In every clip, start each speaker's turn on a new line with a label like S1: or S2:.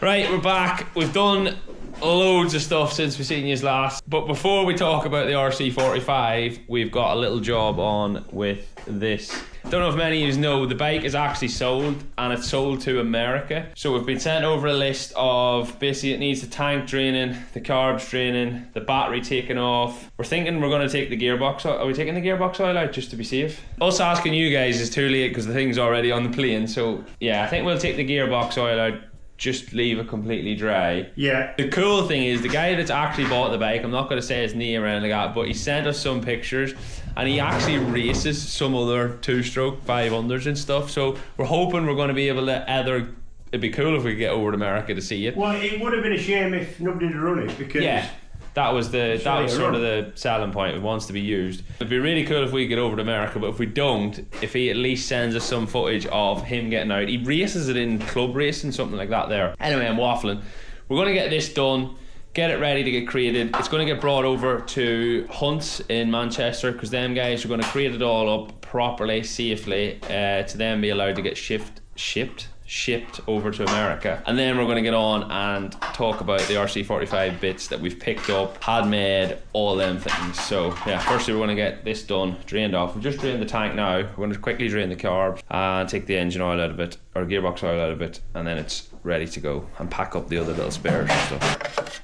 S1: Right, we're back. We've done loads of stuff since we've seen you last. But before we talk about the RC45, we've got a little job on with this. Don't know if many of you know, the bike is actually sold, and it's sold to America. So we've been sent over a list of, basically it needs the tank draining, the carbs draining, the battery taken off. We're thinking we're going to take the gearbox oil. Are we taking the gearbox oil out just to be safe? Us asking you guys is too late because the thing's already on the plane. So yeah, I think we'll take the gearbox oil out, just leave it completely dry. Yeah. The cool thing is the guy that's actually bought the bike, I'm not going to say his name or anything like that, but he sent us some pictures and he actually races some other two-stroke 500s and stuff. So we're hoping we're going to be able to either, it'd be cool if we could get over to America to see it.
S2: Well, it would have been a shame if nobody had run it, because
S1: yeah, that was sort of the selling point. It wants to be used. It'd be really cool if we get over to America, but if we don't, if he at least sends us some footage of him getting out. He races it in club racing, something like that there. Anyway, I'm waffling. We're going to get this done, get it ready to get created. It's going to get brought over to Hunt's in Manchester, because them guys are going to create it all up properly, safely, to then be allowed to get shipped over to America. And then we're going to get on and talk about the RC45 bits that we've picked up, had made, all them things. So yeah, firstly we're going to get this done, drained off. We've just drained the tank now. We're going to quickly drain the carbs and take the engine oil out of it, or gearbox oil out of it, and then it's ready to go, and pack up the other little spares and stuff.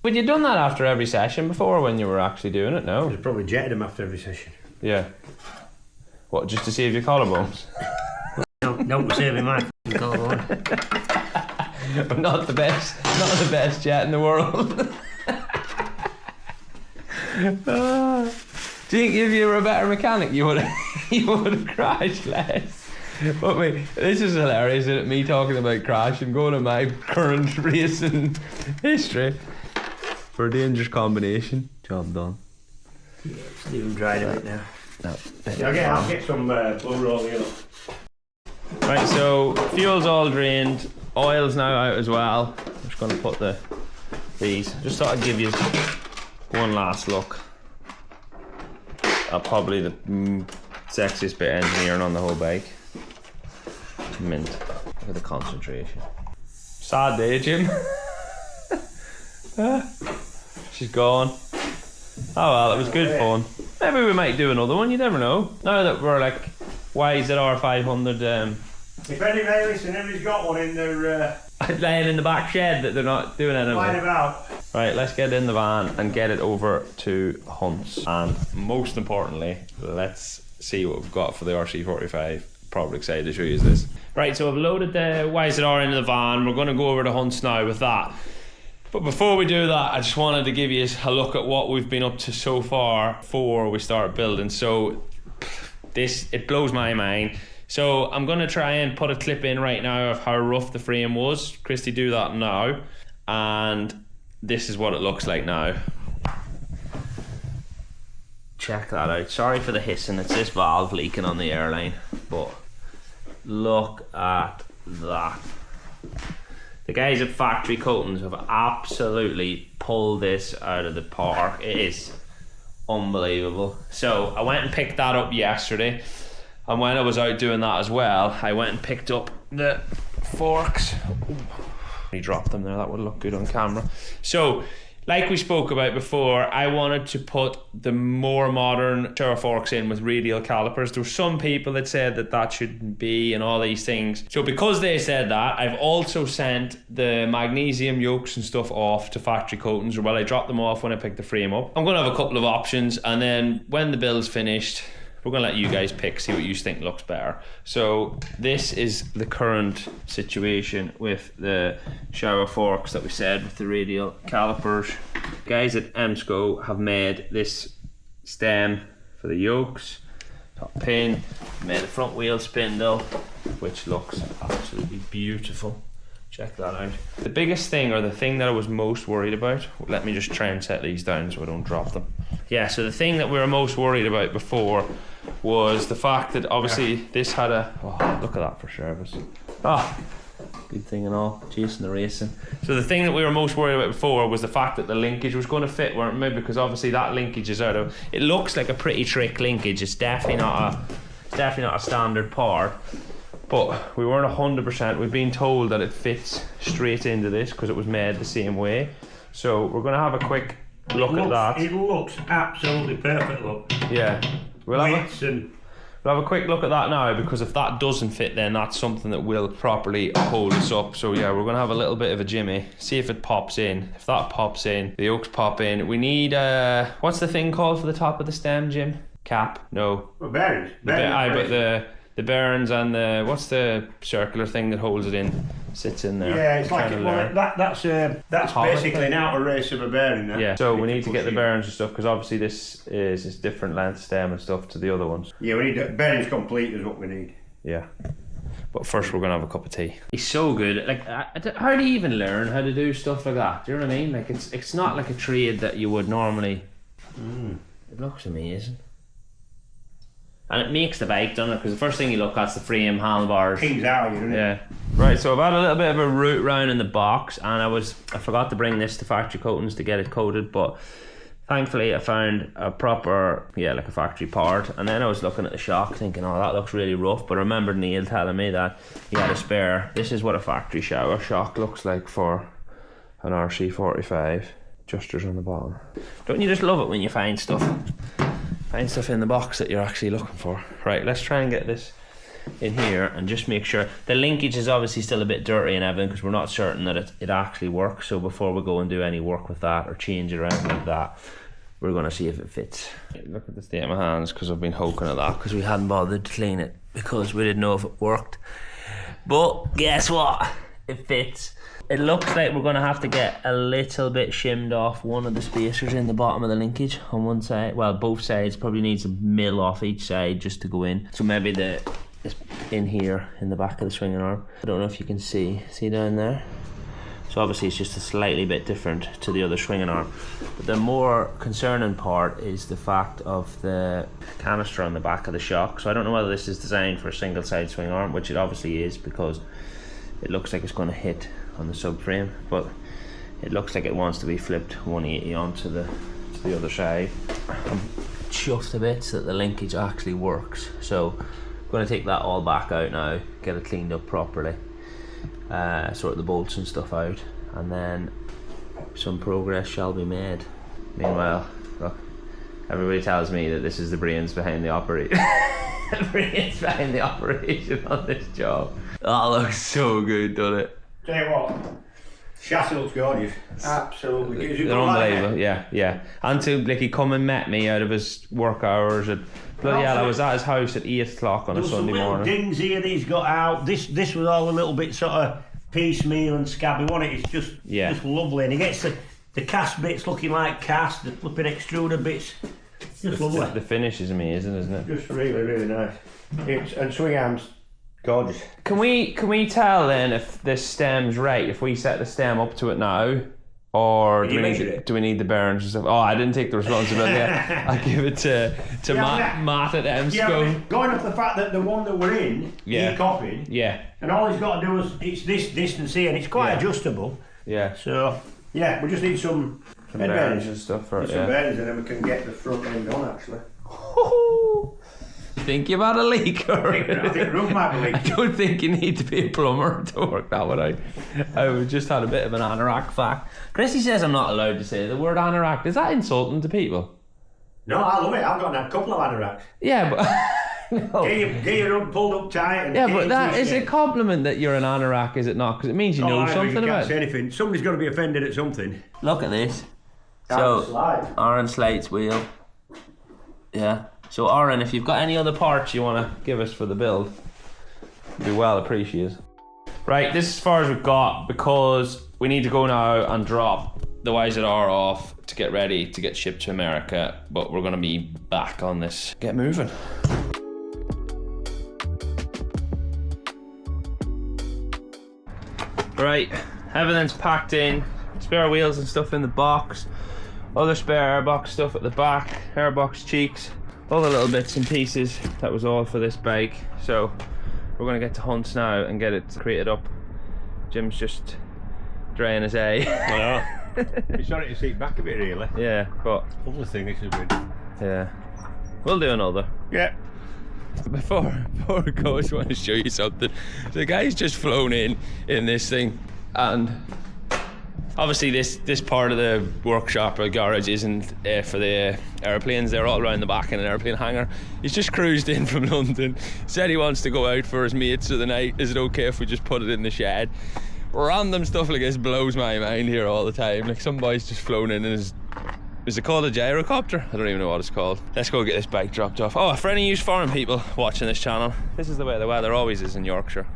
S1: But you'd done that after every session before when you were actually doing it, no?
S2: You'd probably jetted him after every session.
S1: Yeah. What, just to save your collarbones?
S2: No, we're saving my collarbone.
S1: Not the best jet in the world. Do you think if you were a better mechanic you would have crashed less? But wait, this is hilarious, isn't it? Me talking about crashing, going to my current racing history for a dangerous combination. Job done.
S2: Yeah, just leave them dried a bit now.
S1: No.
S2: I'll get some blow rolling up.
S1: Right, so fuel's all drained, oil's now out as well. I'm just going to put these. Just thought I'd give you one last look at probably the sexiest bit of engineering on the whole bike. Mint. Look at the concentration. Sad day, Jim. She's gone. Oh well, it was good fun. Maybe we might do another one, you never know. Now that we're like YZR500.
S2: If anybody's got one in their
S1: laying in the back shed that they're not doing anything.
S2: Find about.
S1: Right, let's get in the van and get it over to Hunt's. And most importantly, let's see what we've got for the RC45. Probably excited to show you this. Right, so I've loaded the YZR into the van. We're going to go over to Hunt's now with that. But before we do that, I just wanted to give you a look at what we've been up to so far before we start building. So it blows my mind. So I'm going to try and put a clip in right now of how rough the frame was. Christy, do that now. And this is what it looks like now. Check that out. Sorry for the hissing, it's this valve leaking on the airline. But look at that. The guys at Factory Coatings have absolutely pulled this out of the park. It is unbelievable. So I went and picked that up yesterday, and when I was out doing that as well, I went and picked up the forks. He dropped them there, that would look good on camera. So like we spoke about before, I wanted to put the more modern shower forks in with radial calipers. There were some people that said that shouldn't be and all these things. So because they said that, I've also sent the magnesium yokes and stuff off to Factory Coatings, or well, I dropped them off when I picked the frame up. I'm going to have a couple of options, and then when the build's finished, we're going to let you guys pick, see what you think looks better. So this is the current situation with the shower forks that we said with the radial calipers. Guys at Emsco have made this stem for the yokes, top pin, made a front wheel spindle, which looks absolutely beautiful. Check that out. The biggest thing, or the thing that I was most worried about, let me just try and set these down so I don't drop them. Yeah, so the thing that we were most worried about before was the fact that obviously this had a, oh, look at that for service. Good thing and all, chasing the racing. So the thing that we were most worried about before was the fact that the linkage was going to fit, weren't we? Because obviously that linkage is out of, it looks like a pretty trick linkage. It's definitely not a standard part. but we weren't 100%. We've been told that it fits straight into this because it was made the same way. So we're going to have a quick look at that.
S2: It looks absolutely perfect, look.
S1: Yeah. We'll have a quick look at that now, because if that doesn't fit, then that's something that will properly hold us up. So yeah, we're going to have a little bit of a jimmy, see if it pops in. If that pops in, the yokes pop in. We need, what's the thing called for the top of the stem, Jim? Cap? No.
S2: Well, bearings.
S1: But the bearings and the, what's the circular thing that holds it in, sits in there.
S2: Yeah, it's like, that's basically an outer race of a bearing there.
S1: Yeah, so we need to get the bearings and stuff, because obviously this is different length stem and stuff to the other ones.
S2: Yeah, we need the bearings complete is what we need.
S1: Yeah. But first we're going to have a cup of tea. He's so good. Like, how do you even learn how to do stuff like that? Do you know what I mean? Like, it's not like a trade that you would normally... It looks amazing. And it makes the bike, doesn't it? Because the first thing you look at's the frame, handlebars.
S2: King's out, isn't it?
S1: Yeah. Right, so I've had a little bit of a route round in the box, and I forgot to bring this to factory coatings to get it coated, but thankfully I found a proper, like a factory part. And then I was looking at the shock thinking, oh, that looks really rough, but I remembered Neil telling me that he had a spare. This is what a factory shower shock looks like for an RC45. Adjusters on the bottom. Don't you just love it when you find stuff in the box that you're actually looking for? Right, let's try and get this in here and just make sure. The linkage is obviously still a bit dirty and everything, because we're not certain that it actually works. So before we go and do any work with that or change it around like that, we're going to see if it fits. Look at the state of my hands, because I've been poking at that because we hadn't bothered to clean it because we didn't know if it worked. But guess what? It fits. It looks like we're going to have to get a little bit shimmed off one of the spacers in the bottom of the linkage on one side. Well, both sides. Probably needs a mill off each side just to go in. So maybe it's in here in the back of the swinging arm. I don't know if you can see down there. So obviously it's just a slightly bit different to the other swinging arm. But the more concerning part is the fact of the canister on the back of the shock. So I don't know whether this is designed for a single side swing arm, which it obviously is, because it looks like it's going to hit on the subframe, but it looks like it wants to be flipped 180 onto the other side. I'm chuffed a bit that the linkage actually works, so I'm going to take that all back out now, get it cleaned up properly, sort the bolts and stuff out, and then some progress shall be made. Meanwhile, look, everybody tells me that this is the brains behind the operation. The brains behind the operation on this job. That looks so good, doesn't it?
S2: Tell you what, chassis looks gorgeous. Absolutely.
S1: They're unbelievable, yeah. And to, like, he come and met me out of his work hours at, bloody hell, I was at his house at 8 o'clock on a Sunday morning.
S2: Dings here that he's got out. This was all a little bit sort of piecemeal and scabby, wasn't it? It's just lovely. And he gets the cast bits looking like cast, the flipping extruder bits. Just lovely.
S1: The finish is amazing, isn't it?
S2: Just really, really nice. And swing arms, gorgeous.
S1: Can we tell then if this stem's right, if we set the stem up to it now, or do we need the bearings and stuff? Oh, I didn't take the responsibility. I give it to Matt at M School.
S2: Yeah, going off the fact that the one that we're in, he copied.
S1: Yeah.
S2: And all he's got to do is it's this distance here, and it's quite adjustable.
S1: Yeah.
S2: So yeah, we just need some
S1: bearings and stuff for it.
S2: Some bearings, and then we can get the front end on actually.
S1: Think you've had a leak, or
S2: I think the roof might be leaking.
S1: I don't think you need to be a plumber to work that one out. I just had a bit of an anorak fact. Chrissy says I'm not allowed to say the word anorak. Is that insulting to people?
S2: No, I love it. I've got a couple of anoraks.
S1: Yeah, but no.
S2: Get your up pulled up tight. And
S1: yeah, but that is a compliment that you're an anorak, is it not? Because it means you know something about it.
S2: You can't say anything. Somebody's got to be offended at something.
S1: Look at this. So, Aaron Slate's wheel. Yeah. So Aaron, if you've got any other parts you want to give us for the build, it'd be well appreciated. Right, this is as far as we've got, because we need to go now and drop the YZR off to get ready to get shipped to America, but we're going to be back on this. Get moving. Right, everything's packed in, spare wheels and stuff in the box, other spare airbox stuff at the back, airbox cheeks, all the little bits and pieces. That was all for this bike. So we're going to get to Hunts now and get it created up. Jim's just drying his A.
S2: Well, it's starting to seat back a bit really.
S1: Yeah, but
S2: lovely thing this has been.
S1: Yeah, we'll do another.
S2: Yeah.
S1: Before we go, I just want to show you something. The guy's just flown in this thing, and obviously this part of the workshop or garage isn't for the airplanes. They're all around the back in an airplane hangar. He's just cruised in from London, said he wants to go out for his mates for the night. Is it okay if we just put it in the shed? Random stuff like this blows my mind here all the time. Like, some boy's just flown in and is it called a gyrocopter? I don't even know what it's called. Let's go get this bike dropped off. Oh, for any you foreign people watching this channel, this is the way the weather always is in Yorkshire.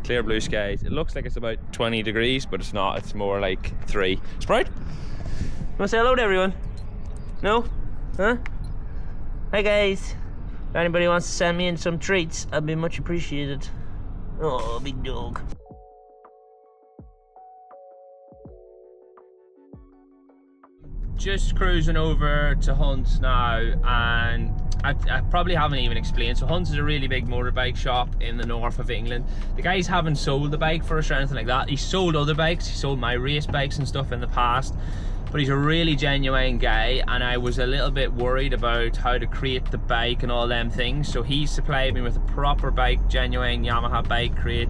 S1: Clear blue skies. It looks like it's about 20 degrees, but it's not. It's more like 3. Sprite? You want to say hello to everyone? No? Huh? Hi guys. If anybody wants to send me in some treats, I'd be much appreciated. Oh, big dog. Just cruising over to Hunt's now, and I probably haven't even explained. So Hunt's is a really big motorbike shop in the north of England. The guys haven't sold the bike for us or anything like that. He's sold other bikes, he sold my race bikes and stuff in the past, but he's a really genuine guy, and I was a little bit worried about how to create the bike and all them things. So he supplied me with a proper bike, genuine Yamaha bike crate,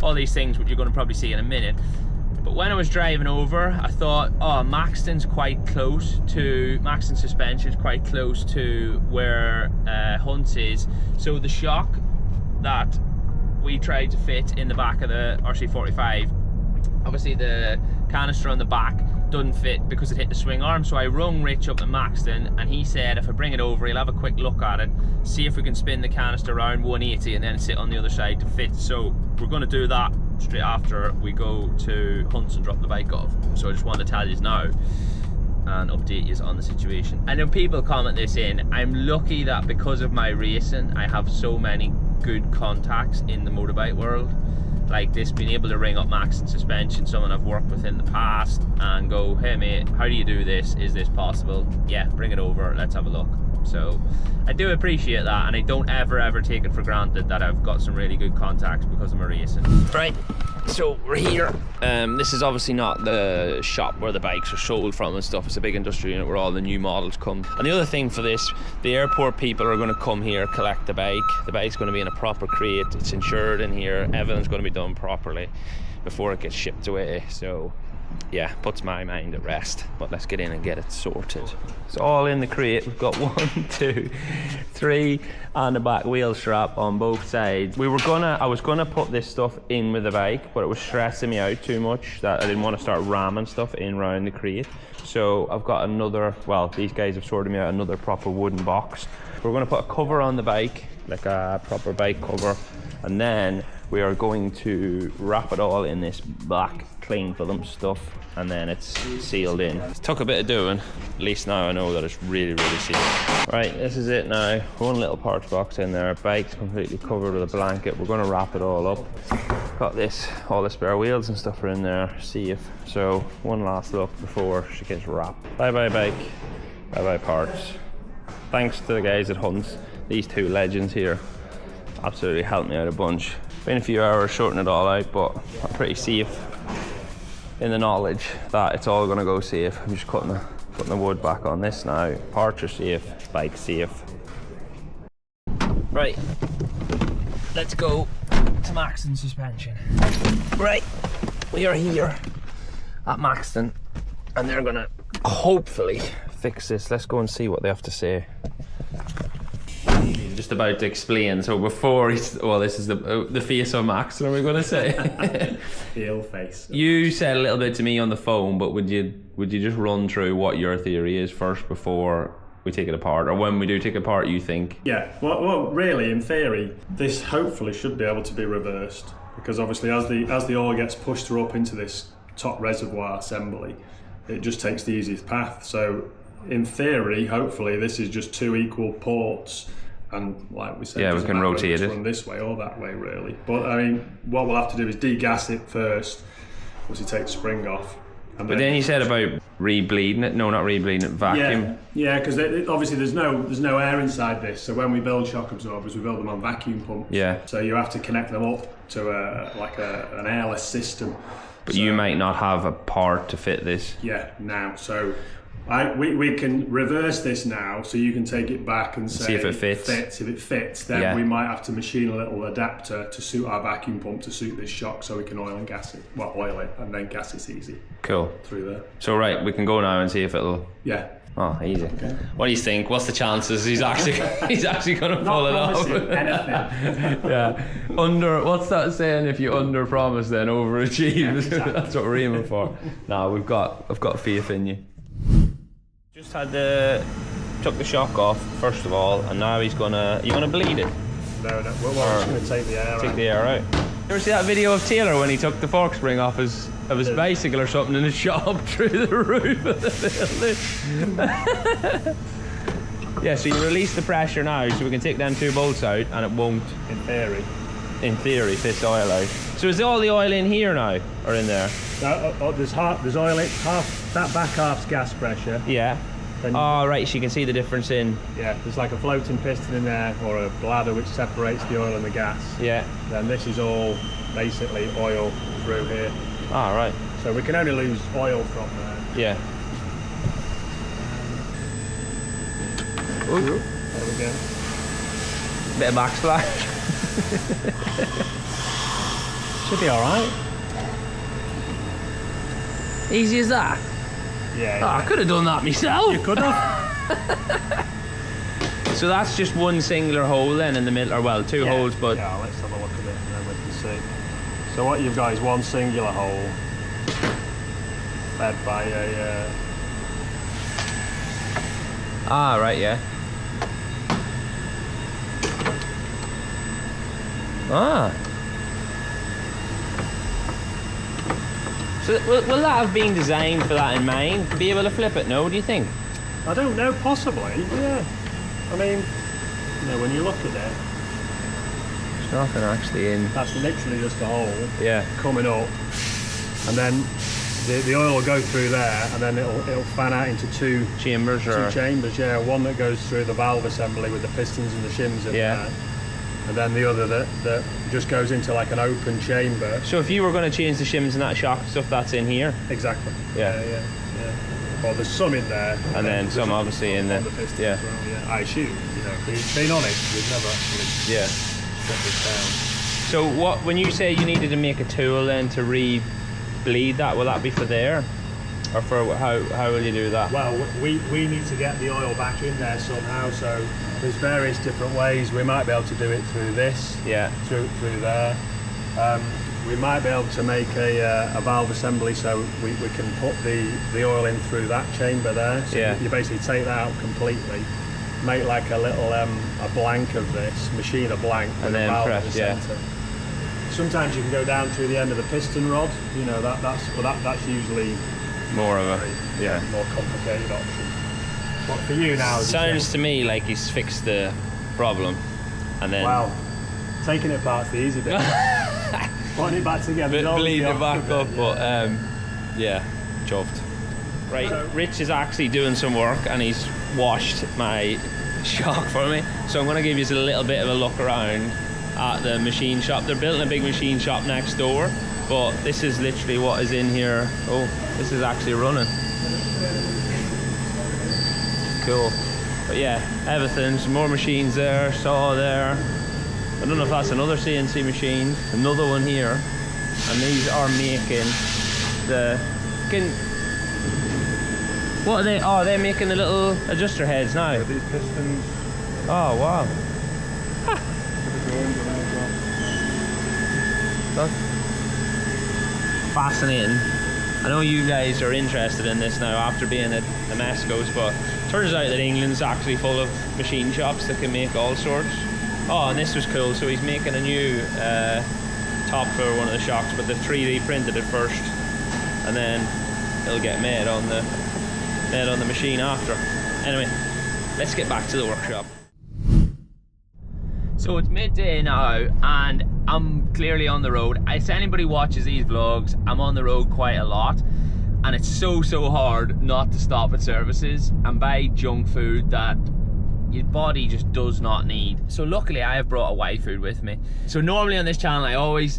S1: all these things which you're going to probably see in a minute. But when I was driving over, I thought, oh, Maxton suspension is quite close to where Hunt's is. So the shock that we tried to fit in the back of the RC45, obviously the canister on the back doesn't fit because it hit the swing arm. So I rung Rich up at Maxton, and he said if I bring it over, he'll have a quick look at it, see if we can spin the canister around 180 and then sit on the other side to fit. So we're going to do that straight after we go to Hunt's and drop the bike off. So I just wanted to tell you now and update you on the situation. I know people comment this in. I'm lucky that because of my racing, I have so many good contacts in the motorbike world. Like this, being able to ring up Maxton Suspension, someone I've worked with in the past, and go, hey mate, how do you do this? Is this possible? Yeah, bring it over, let's have a look. So I do appreciate that, and I don't ever take it for granted that I've got some really good contacts because of my racing. Right, so we're here. This is obviously not the shop where the bikes are sold from and stuff. It's a big industrial unit where all the new models come. And the other thing for this, the airport people are going to come here, collect the bike. The bike's going to be in a proper crate. It's insured in here. Everything's going to be done properly before it gets shipped away. So yeah, puts my mind at rest. But let's get in and get it sorted. It's all in the crate. We've got 1, 2, 3 on the back wheel strap on both sides. I was gonna put this stuff in with the bike, but it was stressing me out too much that I didn't want to start ramming stuff in around the crate. So I've got another, well, these guys have sorted me out another proper wooden box. We're gonna put a cover on the bike, like a proper bike cover, and then we are going to wrap it all in this black cling film stuff, and then it's sealed in. It took a bit of doing. At least now I know that it's really sealed. Right, this is it now. One little parts box in there. Bike's completely covered with a blanket. We're gonna wrap it all up. Got this, all the spare wheels and stuff are in there. Safe. So one last look before she gets wrapped. Bye bye bike. Bye bye parts. Thanks to the guys at Hunt's. These two legends here absolutely helped me out a bunch. Been a few hours sorting it all out, but I'm pretty safe in the knowledge that it's all going to go safe. I'm just putting the wood back on this now. Parts are safe, bike's safe. Right, let's go to Maxton Suspension. Right, we are here at Maxton, and they're going to hopefully fix this. Let's go and see what they have to say. Just about to explain. So before well, this is the face of Maxton, are we going to say?
S3: The ill face.
S1: You said a little bit to me on the phone, but would you just run through what your theory is first before we take it apart, or when we do take it apart, you think?
S3: Yeah. Well, really, in theory, this hopefully should be able to be reversed, because obviously, as the ore gets pushed through up into this top reservoir assembly, it just takes the easiest path. So, in theory, hopefully, this is just 2 equal ports. And like we said,
S1: yeah, we can rotate it.
S3: Run this way or that way, really. But I mean, what we'll have to do is degas it first, obviously take the spring off. And
S1: but then you said about rebleeding it. No, not rebleeding it. Vacuum.
S3: Yeah, because obviously there's no air inside this. So when we build shock absorbers, we build them on vacuum pumps. Yeah. So you have to connect them up to an airless system.
S1: But so, you might not have a part to fit this.
S3: Yeah, now. So We can reverse this now, so you can take it back and say
S1: see if it fits.
S3: If it fits, then we might have to machine a little adapter to suit our vacuum pump to suit this shock, so we can oil and gas it. Well, oil it and then gas it easy.
S1: Cool.
S3: Through there.
S1: So right, we can go now and see if it'll.
S3: Yeah.
S1: Oh, easy.
S3: Okay.
S1: What do you think? What's the chances he's actually going to pull it off?
S3: Anything.
S1: Yeah. What's that saying? If you under promise, then overachieve.
S3: Yeah, exactly.
S1: That's what we're aiming for. No, I've got faith in you. Just took the shock off first of all, and now he's gonna. You gonna bleed it?
S3: No. We're just gonna take the air out.
S1: Take the air out. You ever see that video of Taylor when he took the fork spring off his bicycle or something and it shot up through the roof of the building? Yeah, so you release the pressure now, so we can take them 2 bolts out, and it won't. In theory, piss oil out. So is all the oil in here now, or in there?
S3: There's oil in half. That back half's gas pressure.
S1: Yeah. Oh, right, so you can see the difference in...
S3: Yeah, there's like a floating piston in there, or a bladder which separates the oil and the gas.
S1: Yeah.
S3: Then this is all basically oil through here.
S1: Ah, right.
S3: So we can only lose oil from there.
S1: Yeah.
S3: Ooh. There we go.
S1: Bit of backsplash.
S3: Should be alright.
S1: Easy as that?
S3: Yeah.
S1: Oh, I could have done that myself.
S3: You could have.
S1: So that's just one singular hole then in the middle, or well, 2 holes, but...
S3: Yeah, let's have a look at it and then we can see. So what you've got is one singular hole fed by a...
S1: Ah, right, yeah. Ah. So will that have been designed for that in mind? To be able to flip it, no, do you think?
S3: I don't know, possibly, yeah. I mean, you know, when you look at it...
S1: There's nothing actually in...
S3: That's literally just a hole.
S1: Yeah.
S3: Coming up. And then the oil will go through there, and then it'll fan out into 2
S1: chambers,
S3: two chambers, yeah. One that goes through the valve assembly with the pistons and the shims in there. And then the other that just goes into like an open chamber.
S1: So if you were going to change the shims and that shock stuff, that's in here?
S3: Exactly.
S1: Yeah.
S3: Well, there's some in there.
S1: And then some obviously in there.
S3: The pistons
S1: yeah.
S3: As well, yeah. I assume, you know, being honest, we've never actually got this down.
S1: So when you say you needed to make a tool then to re-bleed that, will that be for there? Or for how will you do that?
S3: Well, we need to get the oil back in there somehow, so there's various different ways. We might be able to do it through this, through there. We might be able to make a valve assembly so we can put the oil in through that chamber there. So you basically take that out completely, make like a little a blank of this, machine a blank,
S1: and then press,
S3: center. Sometimes you can go down through the end of the piston rod. You know that's usually
S1: more of a
S3: more complicated option. But for you now,
S1: sounds to me like he's fixed the problem, and then
S3: taking it apart's the easy bit. Putting it back together,
S1: bleeding it back up, but chuffed. Right, so, Rich is actually doing some work and he's washed my shock for me, so I'm going to give you a little bit of a look around at the machine shop. They're building a big machine shop next door, but this is literally what is in here. Oh, this is actually running. Cool. But yeah, everything's more machines there, saw there. I don't know if that's another CNC machine, another one here, and these are making what are they? Oh, they're making the little adjuster heads now.
S3: These pistons.
S1: Oh wow. That's fascinating. I know you guys are interested in this now after being at the Mesco's, but it turns out that England's actually full of machine shops that can make all sorts. Oh, and this was cool. So he's making a new top for one of the shocks, but they've 3D printed it first, and then it'll get made on the machine after. Anyway, let's get back to the workshop. So it's midday now, and I'm clearly on the road. If anybody watches these vlogs, I'm on the road quite a lot, and it's so hard not to stop at services and buy junk food that your body just does not need. So luckily I have brought a YFood with me. So normally on this channel,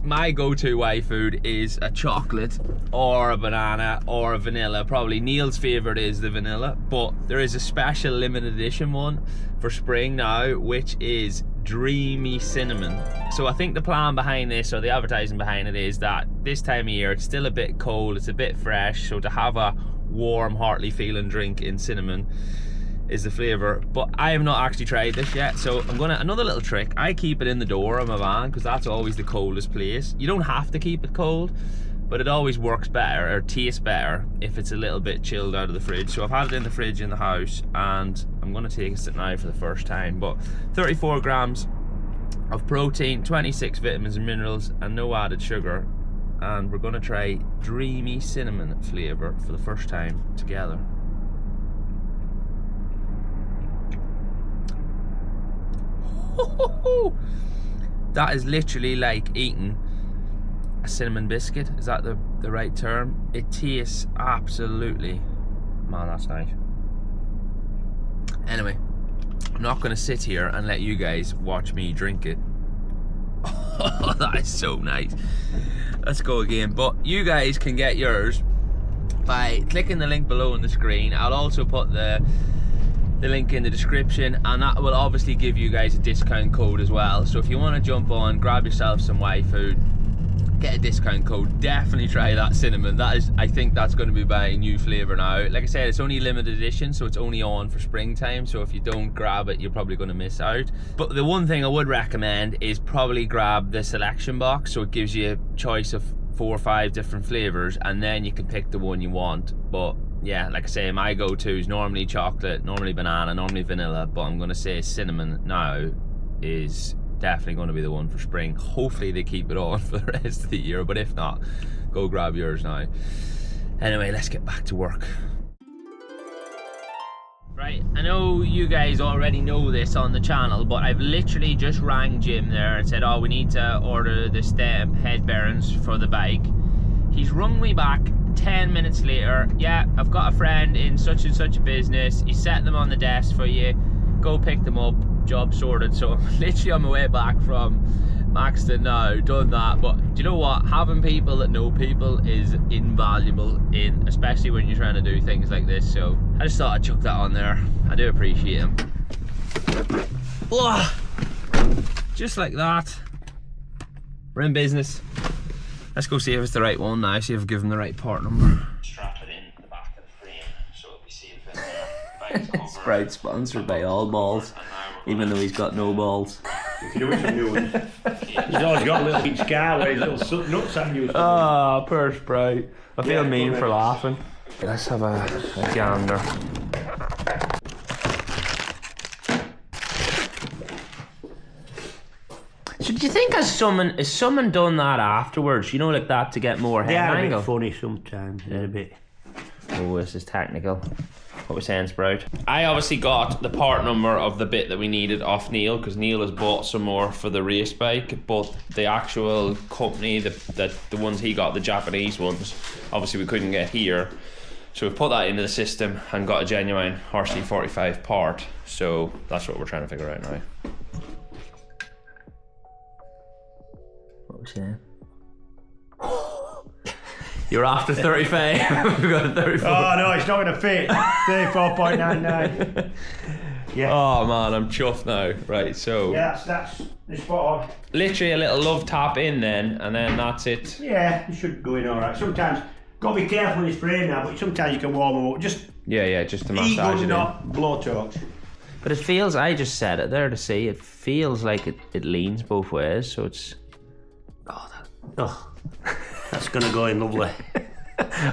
S1: my go-to YFood is a chocolate or a banana or a vanilla. Probably Neil's favorite is the vanilla, but there is a special limited edition one for spring now, which is dreamy cinnamon. So I think the plan behind this, or the advertising behind it, is that this time of year it's still a bit cold, it's a bit fresh, so to have a warm, heartily feeling drink in cinnamon is the flavour. But I have not actually tried this yet, so I'm gonna, another little trick, I keep it in the door of my van because that's always the coldest place. You don't have to keep it cold, but it always works better or tastes better if it's a little bit chilled out of the fridge. So I've had it in the fridge in the house, and I'm gonna take a sip now for the first time. But 34 grams of protein, 26 vitamins and minerals, and no added sugar. And we're gonna try dreamy cinnamon flavour for the first time together. That is literally like eating a cinnamon biscuit. Is that the right term? It tastes absolutely, man, that's nice. Anyway, I'm not gonna sit here and let you guys watch me drink it. Oh, that is so nice. Let's go again. But you guys can get yours by clicking the link below on the screen. I'll also put the link in the description, and that will obviously give you guys a discount code as well. So if you want to jump on, grab yourself some YFood, get a discount code, definitely try that cinnamon. That is, I think that's going to be my new flavour now. Like I said, it's only limited edition, so it's only on for springtime, so if you don't grab it, you're probably going to miss out. But the one thing I would recommend is probably grab the selection box, so it gives you a choice of 4 or 5 different flavours, and then you can pick the one you want. But yeah, like I say, my go-to is normally chocolate, normally banana, normally vanilla, but I'm going to say cinnamon now is definitely going to be the one for spring. Hopefully they keep it on for the rest of the year, but if not, go grab yours now. Anyway, let's get back to work. Right, I know you guys already know this on the channel, but I've literally just rang Jim there and said, oh, we need to order the stem head bearings for the bike. He's rung me back 10 minutes later. Yeah, I've got a friend in such and such a business, he set them on the desk for you, go pick them up, job sorted. So I'm literally on my way back from Maxton now, done that. But do you know what, having people that know people is invaluable, in especially when you're trying to do things like this. So I just thought I'd chuck that on there. I do appreciate him. Oh, just like that, we're in business. Let's go see if it's the right one now, see if I've given the right part number. Strap it in the back of the frame so it'll be safe in there. Sprite sponsored by All Balls, even though he's got no balls.
S2: You can do it some new ones. He's always got a little big scar where his little nuts are used.
S1: Oh, poor Sprite. I feel mean for laughing. Let's have a gander. So do you think has someone done that afterwards, you know, like that, to get more head angle?
S2: They are a bit funny sometimes, they're a bit...
S1: Oh, this is technical. What we're saying, Sprout? I obviously got the part number of the bit that we needed off Neil, because Neil has bought some more for the race bike, but the actual company, the ones he got, the Japanese ones, obviously we couldn't get here. So we've put that into the system and got a genuine RC45 part. So that's what we're trying to figure out now. What was saying? You're after 35. We've got a 34.
S2: Oh no, it's not going to fit. 34.99. Yeah.
S1: Oh man, I'm chuffed now. Right, so.
S2: Yeah, that's the spot on.
S1: Literally a little love tap in then, and then that's it.
S2: Yeah, it should go in alright. Sometimes, got to be careful with his frame now, but sometimes you can warm them up. Just.
S1: Yeah, just to massage it.
S2: Not blowtorch.
S1: But it feels, I just said it there to see, it feels like it leans both ways, so it's.
S2: Oh, that's going to go in lovely.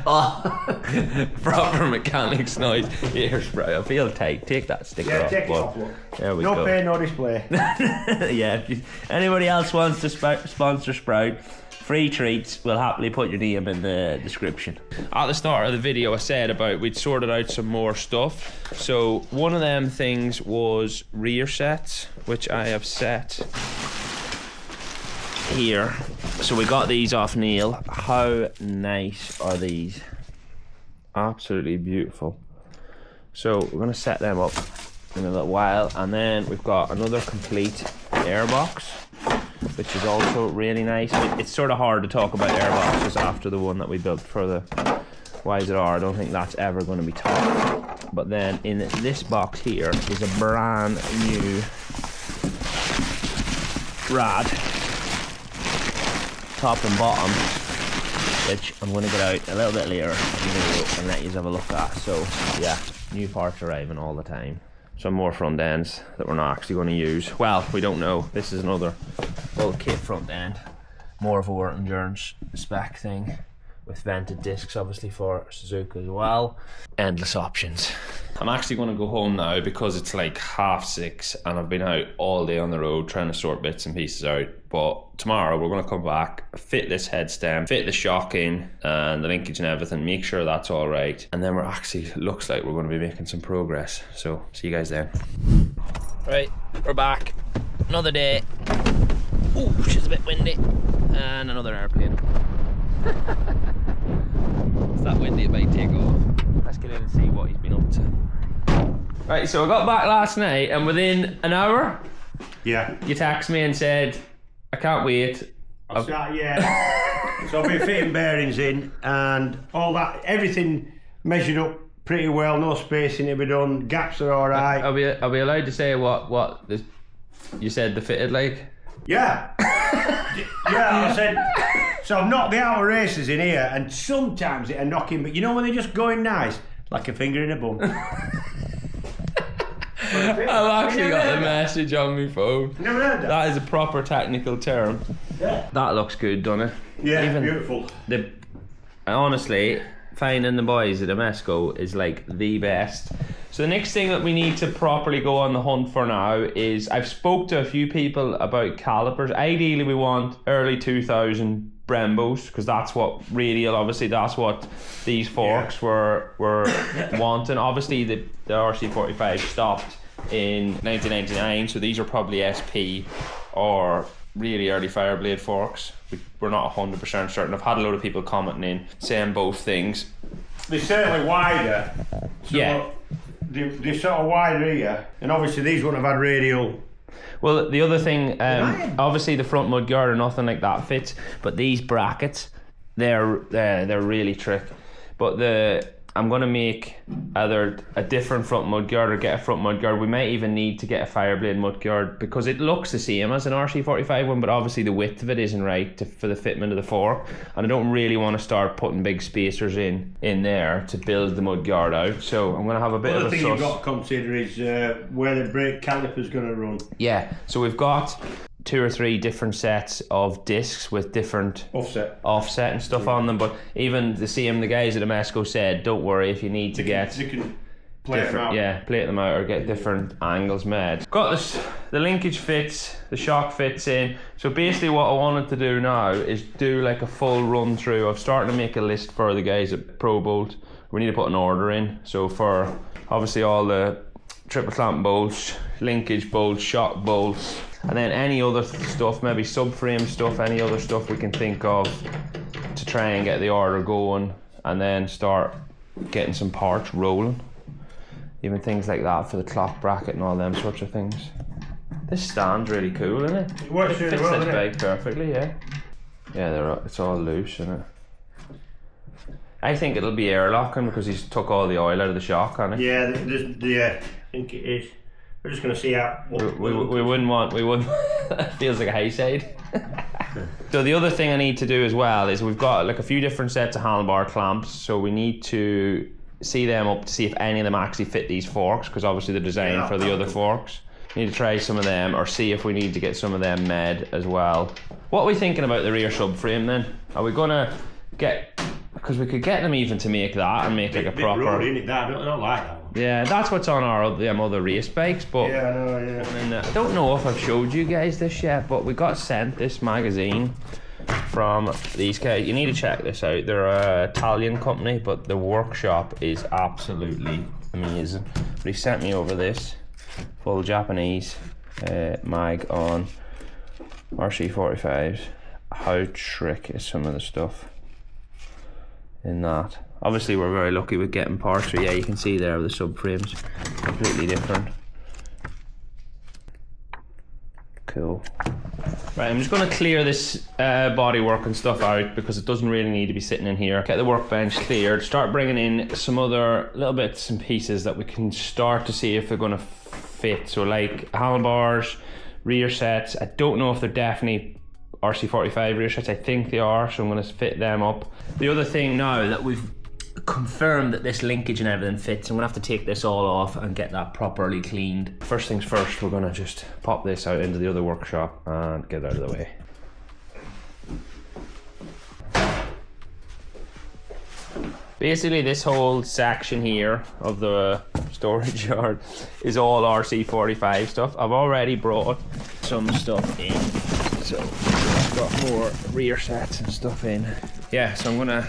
S1: Oh, proper mechanics noise. Here's bro, I feel tight. Take that sticker off.
S2: Take it off, look.
S1: There we go.
S2: No pay, no display.
S1: Yeah, if anybody else wants to sponsor Sprout, free treats, we'll happily put your name in the description. At the start of the video I said about we'd sorted out some more stuff. So one of them things was rear sets, which I have set here. So we got these off Neil. How nice are these? Absolutely beautiful. So we're going to set them up in a little while. And then we've got another complete airbox, which is also really nice. It's sort of hard to talk about airboxes after the one that we built for the YZR. I don't think that's ever going to be topped. But then in this box here is a brand new rad, top and bottom, which I'm going to get out a little bit later and let you have a look at. So yeah, new parts arriving all the time. Some more front ends that we're not actually going to use. Well, we don't know. This is another full kit front end, more of a Whittam Jones spec thing, with vented discs obviously for Suzuki as well. Endless options. I'm actually going to go home now because it's like 6:30 and I've been out all day on the road trying to sort bits and pieces out. But tomorrow we're going to come back, fit this head stem, fit the shock in and the linkage and everything, make sure that's all right. And then we're actually, looks like we're going to be making some progress. So see you guys then. Right, we're back. Another day. Ooh, she's a bit windy. And another airplane. It's that windy it might take off. Let's get in and see what he's been up to. Right, so I got back last night and within an hour,
S2: yeah,
S1: you texted me and said, I can't wait.
S2: Yeah. So I've been fitting bearings in and all that, everything measured up pretty well, no spacing to be done, gaps are alright.
S1: Are we allowed to say what this, you said the fitted like?
S2: Yeah. Yeah, I said, so I've knocked the outer races in here and sometimes they're knocking, but you know when they're just going nice? Like a finger in a bum.
S1: I've actually got the message on my phone.
S2: Never heard that.
S1: That is a proper technical term.
S2: Yeah.
S1: That looks good, doesn't it?
S2: Yeah,
S1: even
S2: beautiful.
S1: Honestly, finding the boys at Amesco is like the best. So the next thing that we need to properly go on the hunt for now is, I've spoke to a few people about calipers. Ideally we want early 2000 Brembos, because that's what radial, obviously that's what these forks were wanting. Obviously the RC45 stopped in 1999, so these are probably SP or really early Fireblade forks. We're not 100% certain. I've had a load of people commenting in saying both things.
S2: They're certainly wider. So
S1: yeah.
S2: They're sort of wider here, and obviously these wouldn't have had radial.
S1: Well, the other thing, obviously the front mudguard or nothing like that fits, but these brackets, they're really trick. But I'm going to make either a different front mudguard or get a front mudguard. We might even need to get a Fireblade mudguard because it looks the same as an RC45 one, but obviously the width of it isn't right for the fitment of the fork. And I don't really want to start putting big spacers in there to build the mudguard out. So I'm going to have a bit of a...
S2: The thing you've got to consider is where the brake caliper's going to run.
S1: Yeah, so we've got 2 or 3 different sets of discs with different offset and stuff on them, but even the guys at Amesco said, don't worry if you need to get
S2: you can plate them out.
S1: Yeah, plate them out or get different angles made. Got this, the linkage fits, the shock fits in. So basically what I wanted to do now is do like a full run through. I'm starting to make a list for the guys at ProBolt. We need to put an order in. So for obviously all the triple clamp bolts, linkage bolts, shock bolts, and then any other stuff, maybe subframe stuff, any other stuff we can think of to try and get the order going and then start getting some parts rolling. Even things like that for the clock bracket and all them sorts of things. This stand's really cool, isn't it?
S2: It works really well,
S1: fits this
S2: doesn't
S1: bike perfectly, yeah. Yeah, it's all loose, isn't it? I think it'll be airlocking because he's took all the oil out of the shock, hasn't he?
S2: Yeah, I think it is. We're just going to see how...
S1: We wouldn't... It feels like a high side. So the other thing I need to do as well is we've got like a few different sets of handlebar clamps, so we need to see them up to see if any of them actually fit these forks, because obviously they're designed for the other forks. Need to try some of them or see if we need to get some of them made as well. What are we thinking about the rear subframe then? Are we going to get... Because we could get them even to make that and make like a proper...
S2: Road, isn't it? I don't like that one.
S1: Yeah, that's what's on our other race bikes, but...
S2: Yeah, I know, yeah.
S1: And, I don't know if I've showed you guys this yet, but we got sent this magazine from these guys. You need to check this out. They're an Italian company, but the workshop is absolutely amazing. But he sent me over this full Japanese mag on RC45s. How trick is some of the stuff in that. Obviously we're very lucky with getting parts, so yeah, you can see there the subframes completely different. cool. Right, I'm just going to clear this bodywork and stuff out because it doesn't really need to be sitting in here. Get the workbench cleared, start bringing in some other little bits and pieces that we can start to see if they're going to fit. So like handlebars, rear sets. I don't know if they're definitely RC45 rear sets. I think they are, so I'm going to fit them up. The other thing now that we've confirmed that this linkage and everything fits, I'm gonna have to take this all off and get that properly cleaned. First things first, we're gonna just pop this out into the other workshop and get it out of the way. Basically this whole section here of the storage yard is all RC45 stuff. I've already brought some stuff in, so I've got more rear sets and stuff in. Yeah, so I'm gonna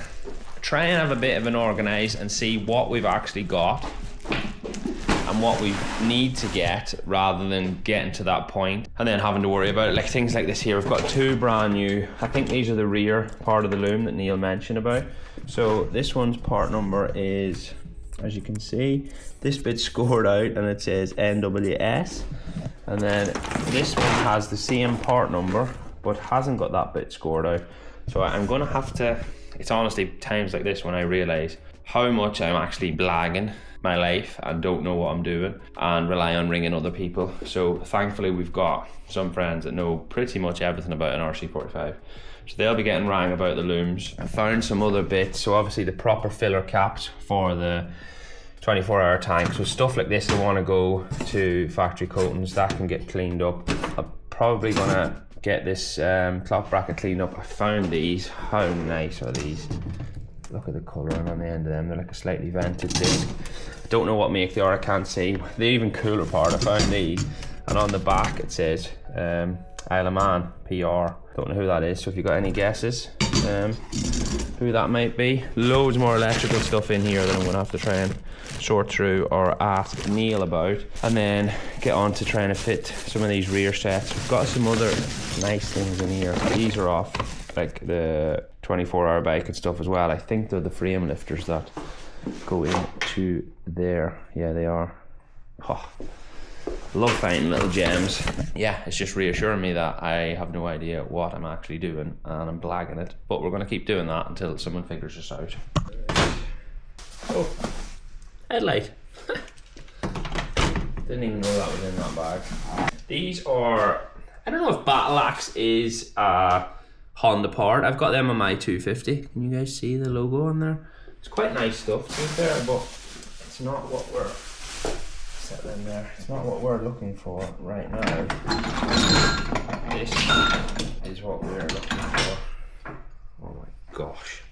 S1: try and have a bit of an organise and see what we've actually got and what we need to get, rather than getting to that point and then having to worry about it. Like things like this here, we've got two brand new, I think these are the rear part of the loom that Neil mentioned about. So this one's part number is, as you can see, this bit's scored out and it says NWS, and then this one has the same part number but hasn't got that bit scored out. So I'm gonna have to, it's honestly times like this when I realise how much I'm actually blagging my life and don't know what I'm doing and rely on ringing other people. So thankfully we've got some friends that know pretty much everything about an RC45. So they'll be getting rang about the looms. I found some other bits, so obviously the proper filler caps for the 24-hour tank. So stuff like this, I want to go to factory coatings, that can get cleaned up. I'm probably gonna get this clock bracket cleaned up. I found these. How nice are these? Look at the colouring on the end of them. They're like a slightly vented disc. I don't know what make they are, I can't see. The even cooler part, I found these, and on the back it says Isle of Man PR. Don't know who that is, so if you've got any guesses who that might be. Loads more electrical stuff in here that I'm gonna have to try and sort through or ask Neil about, and then get on to trying to fit some of these rear sets. We've got some other nice things in here. These are off like the 24-hour bike and stuff as well. I think they're the frame lifters that go into there. Yeah, they are. Oh, love finding little gems. Yeah, it's just reassuring me that I have no idea what I'm actually doing and I'm blagging it, but we're going to keep doing that until someone figures this out. Oh, headlight. Didn't even know that was in that bag. These are, I don't know if Battle Axe is a Honda part. I've got them on my 250. Can you guys see the logo on there? It's quite nice stuff to be fair, but it's not what we're set them there. It's not what we're looking for right now. This is what we're looking for. Oh my gosh.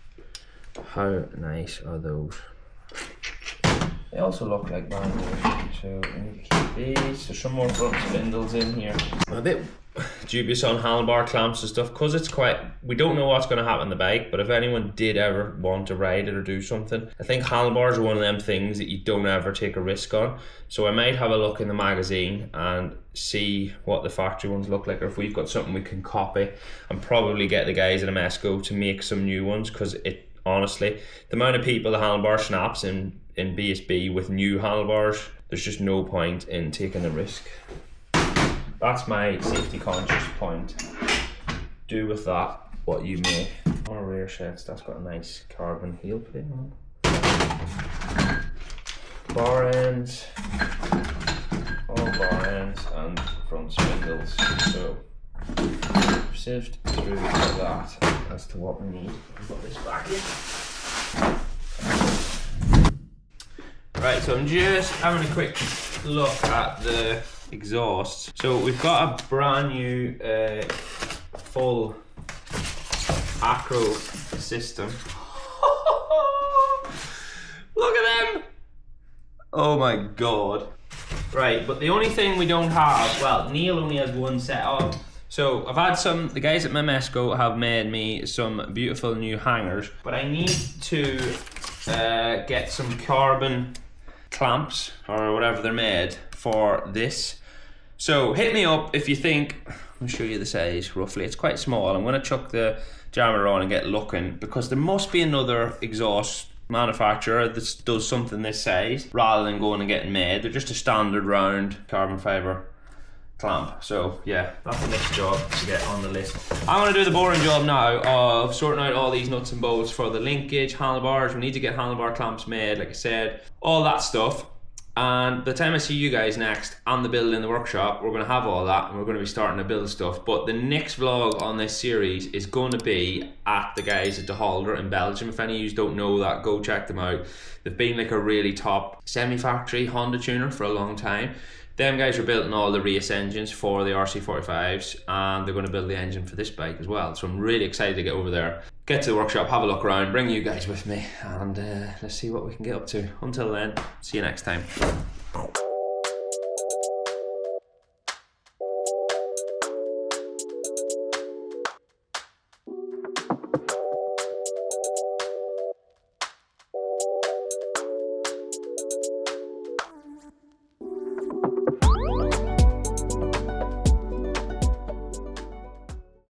S1: How nice are those? They also look like brand new, so we need to keep these. There's some more front spindles in here. I'm a bit dubious on handlebar clamps and stuff because it's quite, we don't know what's going to happen in the bike, but if anyone did ever want to ride it or do something, I think handlebars are one of them things that you don't ever take a risk on. So I might have a look in the magazine and see what the factory ones look like, or if we've got something we can copy, and probably get the guys at Amesco to make some new ones, because it honestly, the amount of people the handlebar snaps in BSB with new handlebars, there's just no point in taking the risk. That's my safety conscious point. Do with that what you may. More rear sets, that's got a nice carbon heel plate on it. Bar ends, all bar ends and front spindles. So we've sieved through that as to what we need. Put this back in. Right, so I'm just having a quick look at the exhausts. So we've got a brand new full acro system. Look at them! Oh my god. Right, but the only thing we don't have, well, Neil only has one set up. So I've had the guys at Memesco have made me some beautiful new hangers, but I need to get some carbon clamps or whatever they're made for this. So hit me up if you think, I'll show you the size roughly. It's quite small. I'm going to chuck the jammer on and get looking, because there must be another exhaust manufacturer that does something this size rather than going and getting made. They're just a standard round carbon fibre clamp. So yeah, that's the next job to get on the list. I'm going to do the boring job now of sorting out all these nuts and bolts for the linkage, handlebars. We need to get handlebar clamps made, like I said, all that stuff. And the time I see you guys next on the build in the workshop, we're going to have all that and we're going to be starting to build stuff. But the next vlog on this series is going to be at the guys at De Halder in Belgium. If any of you don't know that, go check them out. They've been like a really top semi-factory Honda tuner for a long time. Them guys are building all the race engines for the RC45s, and they're going to build the engine for this bike as well. So I'm really excited to get over there, get to the workshop, have a look around, bring you guys with me, and let's see what we can get up to. Until then, see you next time.